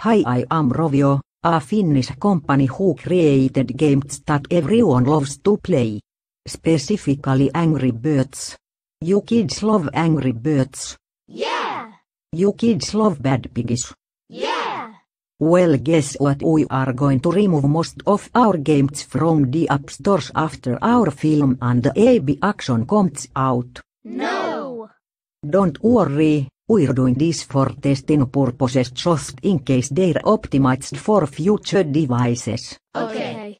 Hi, I am Rovio, a Finnish company who created games that everyone loves to play. Specifically Angry Birds. You kids love Angry Birds. Yeah! You kids love Bad Piggies. Yeah! Well, guess what? We are going to remove most of our games from the app stores after our film and the AB action comes out. No! Don't worry, we're doing this for testing purposes just in case they're optimized for future devices. Okay.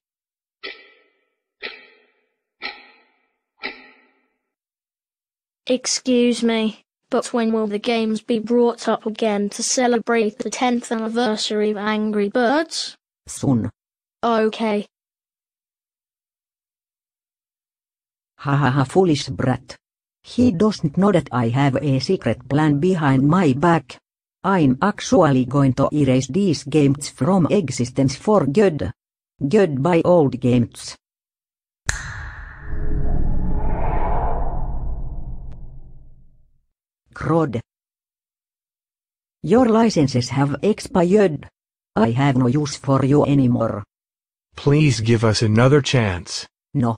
Excuse me, but when will the games be brought up again to celebrate the 10th anniversary of Angry Birds? Soon. Okay. Hahaha, foolish brat. He doesn't know that I have a secret plan behind my back. I'm actually going to erase these games from existence for good. Goodbye, old games. Crud. Your licenses have expired. I have no use for you anymore. Please give us another chance. No.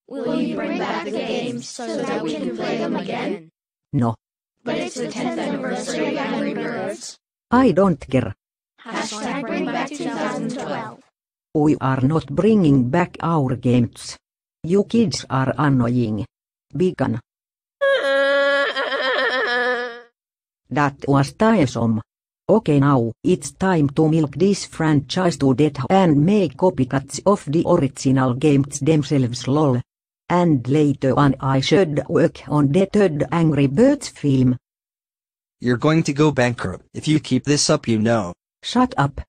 Will you bring back the games so that we can play them again? No. But it's the 10th anniversary of Angry Birds. I don't care. Hashtag bring back 2012. We are not bringing back our games. You kids are annoying. Vegan. That was tiresome. Okay, now it's time to milk this franchise to death and make copycats of the original games themselves, lol. And later on I should work on the third Angry Birds film. You're going to go bankrupt if you keep this up, you know. Shut up.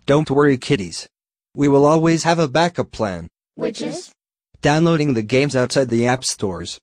Don't worry, kiddies. We will always have a backup plan. Which is? Downloading the games outside the app stores.